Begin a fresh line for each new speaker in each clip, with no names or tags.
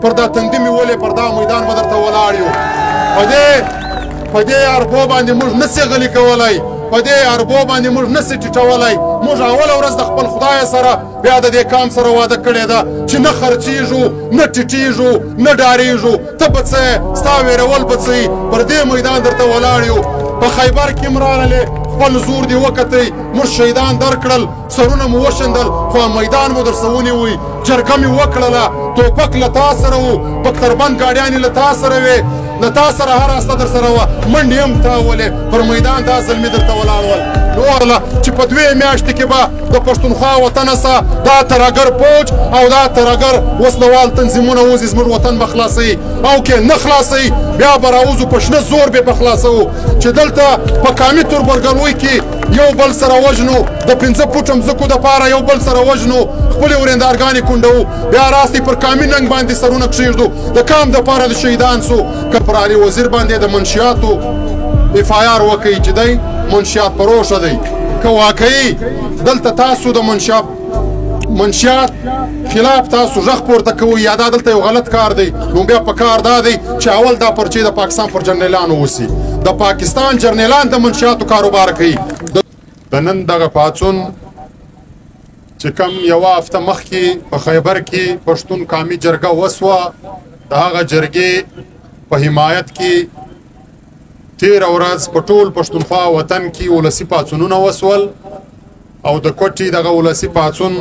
پر دا تندي مې ولې پر دا میدان به درته ولاړ یو. په دې اربو باندې موږ نسي غلي کولی، په دې اربو باندې موږ نسي ټیټولی. موږ اوله ورځ د خپل خدای سره بیا د دې کام سره واده کړې ده چې نه خرڅېږو، نه ټیټېږو، نه ډارېږو. ته به څه یې، ستا ویرول به څه یي، پر دې میدان درته ولاړ یو. په خیبر کې م راغلې، خپل زور دې وکتی، موږ شهیدان درکړل، سرونه مو وشندل، خو میدان مو درسه ونیوی. جرګه مې وکړله، توپک له تا سره و، بختربند ګاډیانې له تا سره وې، له تا سره هر استه در سره وه، منډې هم تا ولې، پر میدان دا ځل مې درته ولاړ ول. نو ورله چې په 2 میاشتې کې به د پښتونخوا وطنه سه دا ترهګر پوج او دا ترهګر وسلوال تنظیمونه وځي، زموږ وطن به خلاصوي، او که نه خلاصوي بیا به راوځو په شنه زور به خلاصوو. چې دلته په کامي توربرګلوۍ کې یو بل سره وژنو، د 5 فوټه مځکو دپاره یو بل سره وژنو، خپلې ورېندارګانې کونډوو، بیا راستې پر کامي ننګ باندې سرونه کښېږدو، د کام دپاره د شهیدان سو. که پر علي وزیر باندې د منشیاتو FIR وکړي چې دی منشیات پروشه دی، که واقعي دلته تاسو د منشیات خلاف تاسو غږ پورته کوئ یا دا دلته یو غلط کار دی، نو بیا په کار دا دی چې اول دا پرچې د پاکستان پر جرنیلانو وسي. د پاکستان جرنیلان د منشیاتو کاروبار کوي. د نن دغه پاڅون چې کم یوه هفته مخکې په خیبر کې پښتون قامي جرګه وسوه، د هغه جرګې په حمایت کې 13 ورځ په ټول پښتونخوا وطن کې ولسي پاڅونونه وسول، او د کوټې دغه ولسي پاڅون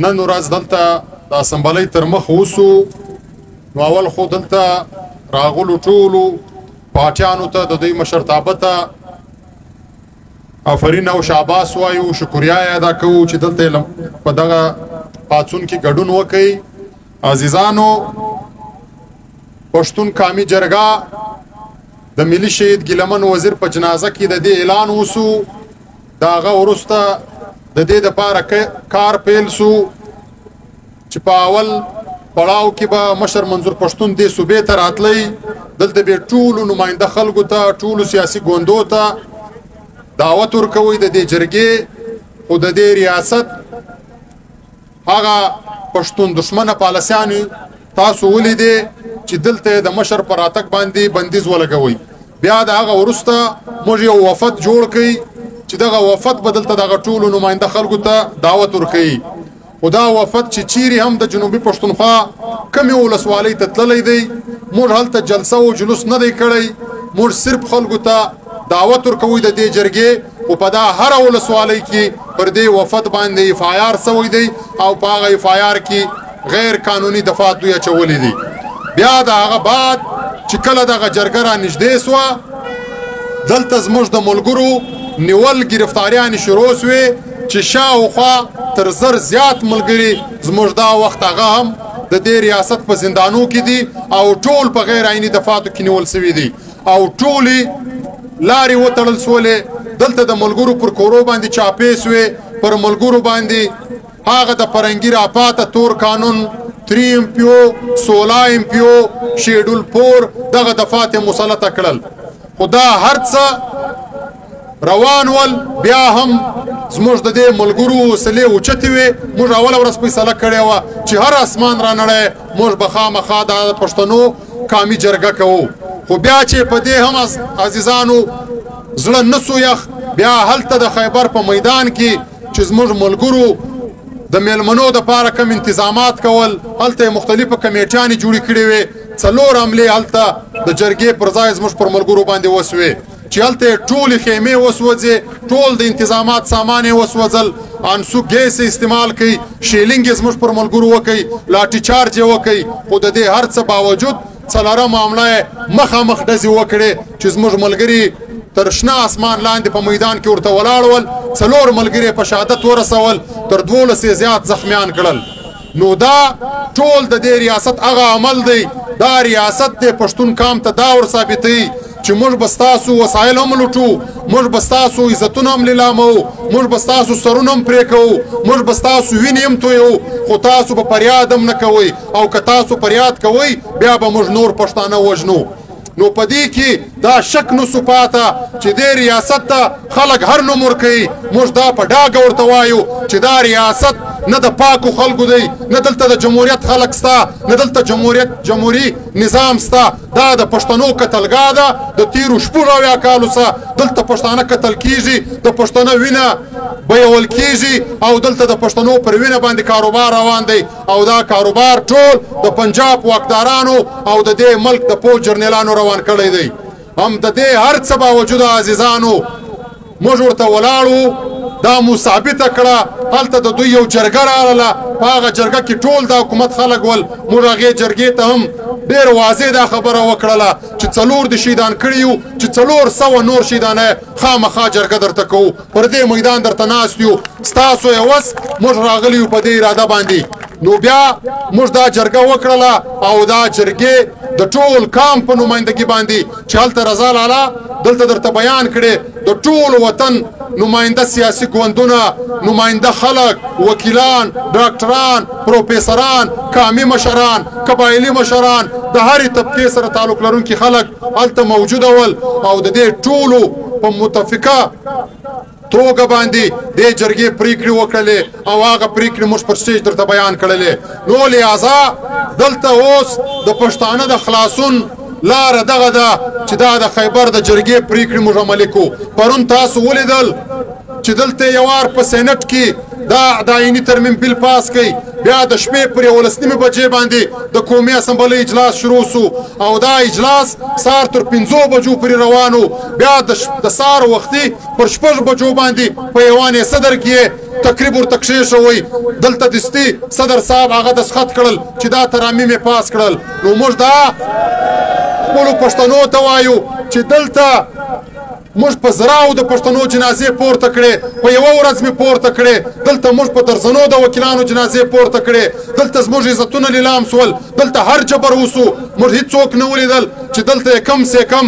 نن ورځ دلته د اسمبلۍ تر مخ وسو. نو اول خو دلته راغلو ټولو پاټیانو ته د دوی مشرتابه ته آفرین او شاباس وایو، شکریا یې ادا کوو چې دلته په دغه پاڅون کې ګډون وکړئ. عزیزانو، پښتون قامي جرګه د ملي شهید ګیلمن وزیر په جنازه کې د دې اعلان وسو. د هغه وروسته د دې دپاره کار پیل سو چې په اول پړاو کې به مشر منظور پښتون دې صوبې ته راتلی، دلته به ټولو نماینده خلکو ته، ټولو سیاسي ګوندو ته دعوت ورکوي د دې جرګې، خو د دې ریاست هغه پښتون دشمنه پالیسیانو تاسو ولیدې چې دلته د مشر پر راتګ باندې بندیز ولګوئ. بیا د هغه وروسته موږ یو وفد جوړ کړئ چې دغه وفد به دلته دغه ټولو نماینده خلکو ته دعوت ورکوي. خو دا وفد چې چیرې هم د جنوبي پښتونخوا کمې ولسوالۍ ته تللی دی، موږ هلته جلسه و جلوس نه دی کړی، موږ صرف خلکو ته دعوت ورکوي د دې جرګې. خو په دا هره ولسوالۍ کې پر دې وفد باندې FIR سوی دی، او په هغه FIR کې غیر قانوني دفعات دوی اچولي دي. بیا د هغه بعد چې کله دغه جرګه را نږدې سوه، دلته زموږ د ملګرو نیول ګرفتاریانې شروع سوې چې شاوخوا تر 1000 زیات ملګري زموږ دا وخت هغه هم د دې ریاست په زندانو کې دي، او ټول په غیر عیني دفعاتو کې نیول سوي دي، او ټولې لارې وتړل سولې. دلته د ملګرو پر کورو باندې چاپې سوې، پر ملګرو باندې هغه د فرنګي راپاته تور قانون 3 MPO 16 MPO شیډول 4 دغه دفعات مسلطه کړل. خو دا هر څه روان ول، بیا هم زموږ د دې ملګرو حوصلې اوچتې وې. موږ اوله ورځ فیصله کړې وه چې هر اسمان را نړی موږ به خامخا د پښتنو قامي جرګه کوو. خو بیا چې په دې هم عزیزانو زړه نسو یخ، بیا هلته د خیبر په میدان کې چې زموږ ملګرو د میلمنو دپاره کم انتظامات کول، هلته مختلفه کمیټیانې جوړې کړې وې. 4 حملې هلته د جرګې پر ځای زموږ پر ملګرو باندې وسوې، چې هلته ټولې خیمې وسوځې، ټول د انتظامات سامان یې وسوځل، انسو ګیس استعمال کوي، شیلینګ یې زموږ پر ملګرو وکوي، لاټي چارج یې وکوي. خو د دې هر څه باوجود 4 معامله یې مخامخ ډزې وکړې چې زموږ ملګري تر شنه اسمان لاندې په میدان کې ورته ولاړ ول. 4 ملګري په شهادت ورسول، تر 12 زیات زخمیان کړل. نو دا ټول د دې ریاست هغه عمل دی. دا ریاست د پښتون قام ته دا ور ثابتوي چې موږ به ستاسو وسایل هم لوټو، موږ به ستاسو عزتونه هم لیلامو، موږ به ستاسو سرونه هم پرې کوو، موږ به ستاسو وینې هم تویو، خو تاسو به فریاد هم نه کوئ، او که تاسو فریاد کوئ بیا به موږ نور پښتانه وژنو. نو په دې کې دا شک نسو پاته چې دې ریاست ته خلک هر نوم ورکوي. موږ دا په ډاګه ورته وایو چې دا ریاست نه د پاکو خلکو دی، نه دلته د جمهوریت خلک ستا، نه دلته جمهوري نظام ستا. دا د پښتنو قتلګاه ده د تیرو 80 کالو څخه. دلته پښتانه قتل کیږي، د پښتنو وینه بیول کیږي او دلته د پښتنو پر وینه باندې کاروبار روان دی. او دا کاروبار ټول د پنجاب واکدارانو او د دې ملک د پوځ جرنیلانو روان کړی دی. هم د دې هر څه باوجود عزیزانو موږ ورته ولاړو، دا مو ثابته کړه. هلته د دوی یو جرګه راغله، په هغه جرګه کې ټول د حکومت خلک ول. موږ هغې جرګې ته هم ډېر واضح دا خبره وکړله چې 4 د شهیدان کړي یو، چې 400 نور شهیدانه خامخا جرګه درته کوو، پر دې میدان درته ناست یو، ستاسو یې وس موږ راغلي یو په دې اراده باندې. نو بیا موږ دا جرګه وکړله او دا جرګې د ټول کام په نمایندګي باندې چې هلته رضا لالا دلته درته بیان کړي د ټول وطن نماینده سیاسي ګوندونه، نماینده خلک، وکیلان، ډاکټران، پروفیسران، قامي مشران، قبایلي مشران، د هرې طبقې سره تعلق لرونکي خلک هلته موجوده ول او د دې ټولو په متفقه توګه باندې دې جرګې پریکړې وکړلې او هغه پریکړې موږ پر سټیج درته بیان کړلې. نو لہذا دلته اوس د پښتانه د خلاصون لاره دغه ده چې دا د خیبر د جرګې پریکړې موږ عملي کوو. پرون تاسو ولیدل چې دلته یو وار په سینټ کې دا دایني ترمیم بیل پاس کړي، بیا د شپې پر 11 بجې باندې د قومي اسمبلۍ اجلاس شروع سو او دا اجلاس سار تر 5 بجو پورې روانو. بیا د سار وختي پر 6 بجو باندې په ایوان صدر کې تقریب ورته کښېښوی. دلته دستي صدر صاحب هغه دستخط کړل چې دا ترامیم پاس کړل. نو موږ دا خپلو پښتنو ته وایو چې دلته موږ په زراو د پښتنو جنازې پورته کړې، په یوه ورځ مې پورته کړې. دلته موږ په درزنو د وکیلانو جنازې پورته کړې. دلته زموږ عزتونه لیلام سول، دلته هر جبر وسو. موږ هیڅوک نه ولیدل چې دلته کم سے کم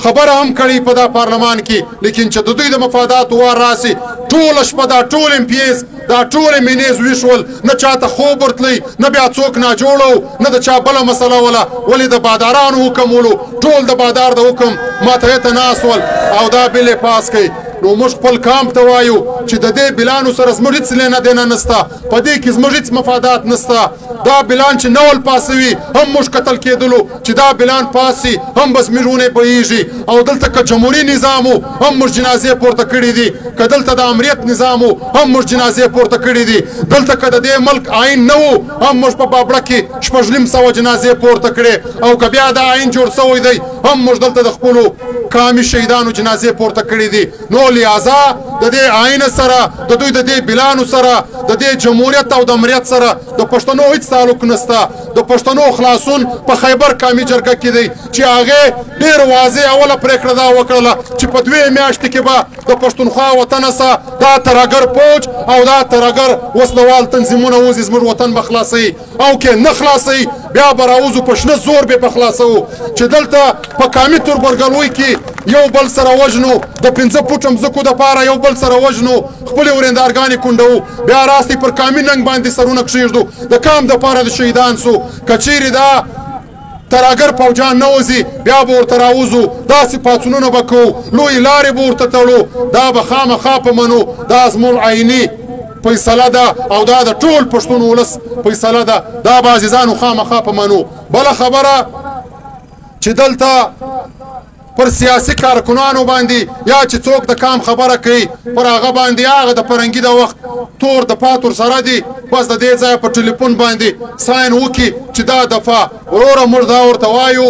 خبره هم کړې په دا پارلمان کې. لیکن چې د دوی د مفاداتو وار راسي، ټوله شپه دا ټول MPs دا ټول مینیز ویشول، نه چاته خوب ورتلی، نه بیا څوک ناجوړه و، نه د چا بله مسله وله. ولې د بادارانو حکم ولو، ټول د بادار د حکم ماتحې ته ناست ول او دا بیل پاس کوي. نو موږ خپل کام ته وایو چې د دې بلانو سره زموږ هېڅ لینا دینا نسته، په دې کې زموږ هېڅ مفادات نسته. دا بلان چې نول پاسوي هم موږ قتل کېدلو، چې دا بلان پاسي هم بس میرونه بهیږي. او دلته که جمهوري نظام و هم موږ جنازې پورته کړي دي، که دلته د امریت نظام و هم موږ جنازې پورته کړي دي، دلته که د دې ملک آئین نه و هم موږ په بابړه کې 6,500 جنازې پورته کړي، او که بیا دا آئین جوړ سوی دی هم موږ دلته د خپلو قامي شهیدانو جنازې پورته کړي دي. نو لہذا د دې آئین سره، د دوی د دې بلانو سره، د دې جمهوریت او د امریت سره د پښتنو هیڅ تعلق نسته. د پښتنو خلاصون په خیبر قامي جرګه کې دی چې هغې ډېر واضح اوله پرېکړه دا وکړله چې په 2 میاشتې کې به د پښتونخوا وطن څخه دا ترهګر پوځ او دا ترهګر وسلوال تنظیمونه وځي، زموږ وطن به خلاصوي. او که نه خلاصوي بیا به راوځو په شنه زور به په خلاصوو. چې دلته په قامي تربورګلوۍ کې یو بل سره وژنو، د 5 فوټه مځکو دپاره یو بل سره وژنو، خپلې ورېندارګانې کونډوو، بیا راستې پر قامي ننګ باندې سرونه کښېږدو، د کام دپاره د شهیدان سو. که چیرې دا ترهګر پوجان نه وځي بیا به ورته راوځو، داسې پاڅونونه به کوو، لویې لارې به ورته تړو. دا به خامخا په منو، دا زموږ عیني فیصله ده او دا د ټول پښتون ولس فیصله ده. دا به عزیزانو خامخا په منو. بله خبره چې دلته پر سیاسي کارکنانو باندې یا چې څوک د کام خبره کوي پر هغه باندې هغه د فرنګي د وخت تور د پاتور سره دی، بس د دې ځای په ټلیفون باندې ساین وکړي چې دا دفعه وروره موږ دا ورته وایو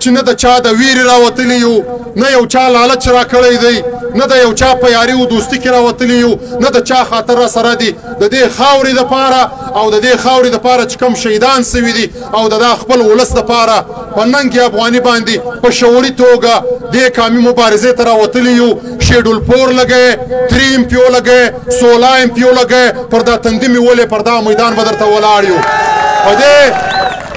چې نه د چا د ویرې راوتلی یو، نه یو چا لالچ راکړی دی، نه د یو چا په یاري و دوستي کې راوتلی یو، نه د چا خاطر را سره دی. د دې خاورې دپاره او د دې خاورې دپاره چې کوم شهیدان سوي دي او د دا خپل ولس دپاره په ننګ افغاني باندې په شعوري توګه دې قامي مبارزې ته راوتلی یو. شیډول 4 لګی، 3 MPO لګی، 16 MPO لګی، پر دا تندي مې ولې پر دا میدان به درته ولاړ یو.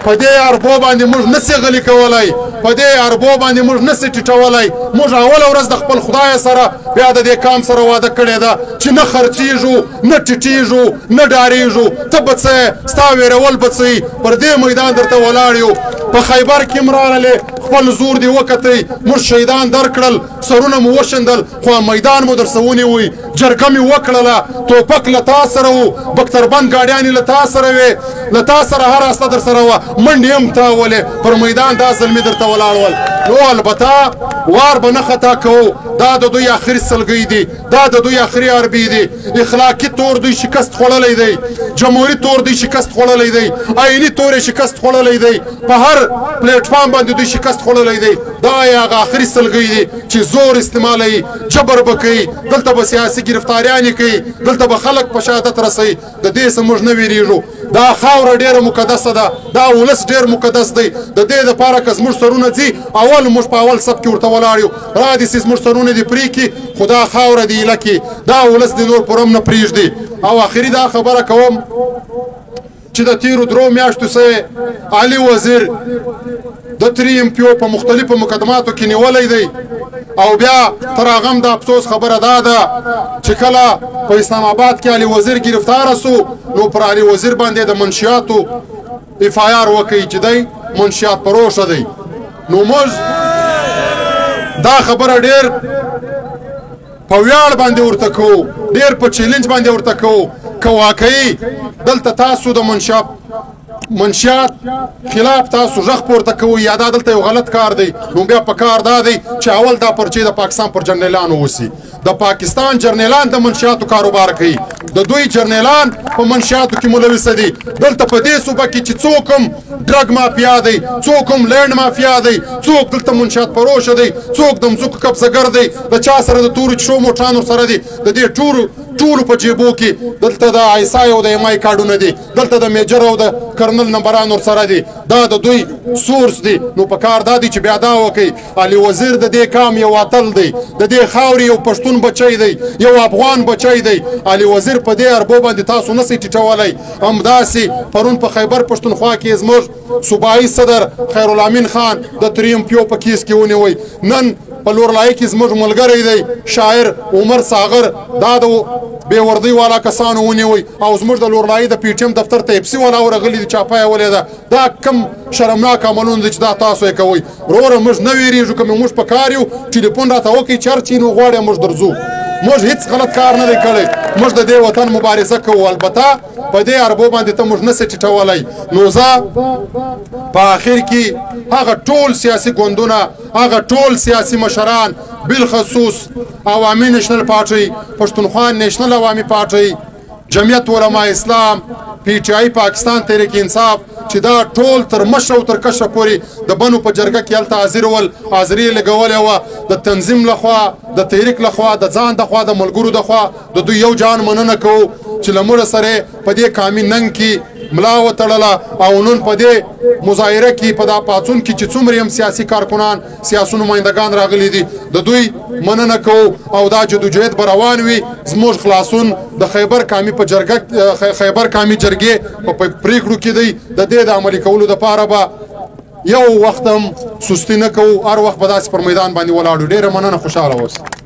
په دې اربو باندې موږ نسي غلي کولی، په دې اربو باندې موږ نسي ټیټولی. موږ اوله ورځ د خپل خدای سره بیا د دې کام سره واده کړې ده چې نه خرڅېږو، نه ټیټېږو، نه ډارېږو. ته به څه یې، ستا ویرول به څه یي، پر دې میدان درته ولاړ یو. په خیبر کې هم راغلې، خپل زور دی وکتی موږ شهیدان درکړل سرونه مو وشندل خو میدان مو درسه ونیوی جرګه مې وکړله ټوپک له تا سره و بختربند ګاډیانې له تا سره وې له تا سره هر استه در سره وه منډې هم تاولې پر میدان دا زلمي درته ولاړ ول نو البته وار به نه خطا کوو دا د دوی آخري سلګۍ دي دا د دوی آخري عربي دي اخلاقي طور دوی شکست خوړلی دی جمهوري طور دوی شکست خوړلی دی آئیني طور یې شکست خوړلی دی په هر پلیټفارم باندې دوی شکست خوړلی دی دا یې هغه آخري سلګۍ دي چې زور استعمالوي جبر به کوي دلته به سیاسي ګرفتاریانې کوي دلته به خلک په شهادت رسوي د دې څه موږ نه ویرېږو دا خاوره ډېره مقدسه ده دا ولس ډېر مقدس دی د دې دپاره که زموږ سرونه ځي اول موږ په اول صف کې ورته ولاړ یو را دې سي زموږ سرونه دې پرې کړي خو دا خاوره دې ایله کړي دا ولس دې نور پرم نه پرېږدي او آخري دا خبره کوم چې د تیرو درو میاشتو سه علي وزیر د 3 MPO په مختلفو مقدماتو کې نیولی دی او بیا تر هغه هم د افسوس خبره دا ده چې کله په اسلام آباد کې علي وزیر گرفتاره سو نو پر علي وزیر باندې د منشیاتو FIR وکړي چې دی منشیات پروشه دی نو موږ دا خبره ډېر په ویاړ باندې ورته کوو ډېر په چیلنج باندې ورته کوو که واقعي دلته تاسو د منشیات خلاف تاسو غږ پورته کوئ یا دا دلته یو غلط کار دی نو بیا په کار دا دی چې اول دا پرچې د پاکستان پر جرنیلانو وسي د پاکستان جرنیلان د منشیاتو کاروبار کوي د دوی جرنیلان په منشیاتو کې ملوثه دي دلته په دې صوبه کې چې څوک هم ډرګ مافیا دی څوک هم لینډ مافیا دی څوک دلته منشیات فروشه دی څوک د مځکو قبضهګر دی د چا سره د تورو چشو موټرانو سره دی د دې ټولو په جیبو کې دلته د آیسای او د MI کارډونه دي دلته د میجر او د کرنل نمبران ورسره دي دا د دوی سورس دي نو په کار دا دی چې بیا دا وکړي علي وزیر د دې کام یو اتل دی د دې خاورې یو پښتون بچی دی یو افغان بچی دی علي وزیر په دې اربو باندې تاسو نسئ ټیټولی همداسې پرون په خیبر پښتونخوا کې زموږ صوبایي صدر خیرالامین خان د 3 MPO په کیس کې ونیوی نن په لورلای کې زموږ ملګری دی شاعر عمر ساغر دا د بېوردۍ والا کسانو ونیوی او زموږ د لورلایي د PTM دفتر ته اپسي والا ورغلي دي چاپه یې ولې ده دا کم شرمناک عملونه دي چې دا تاسو یې کوئ وروره موږ نه ویرېږو که موږ په کار یو ټلیفون راته وکړئ چرچ نو غواړی موږ درځو موږ هیڅ غلط کار نه دی کړی موږ د دې وطن مبارزه کوو البته په دې اربو باندې ته موږ نسئ ټیټولی نو زه په آخر کې هغه ټول سیاسي ګوندونه هغه ټول سیاسي مشران بالخصوص عوامي نیشنل پارټۍ پښتونخوا نیشنل عوامي پارټۍ جمعیت علما اسلام PTI پاکستان تحریک انصاف چې دا ټول تر مشر او تر کشره پورې د بنو په جرګه کې هلته حاضر ول حاضري یې لګولې وه د تنظیم لخوا د تحریک لخوا د ځان دخوا د ملګرو دخوا د دوی یو جان مننه کوو چې له موږ سره په دې قامي ننګ کې ملا وتړله او نن په دې مظاهره کې په دا پاڅون کې چې څومره هم سیاسي کارکنان سیاسي نمایندګان راغلي دي د دوی مننه کوو او دا جدوجہد به روان وي زموږ خلاصون د خیبر قامي په جرګه خیبر قامي جرګې په پریکړو کې دی د دې د عملي کولو دپاره به یو وخت هم سستي نه کوو هر وخت به داسې پر میدان باندې ولاړو ډېره مننه خوشحاله اوسئ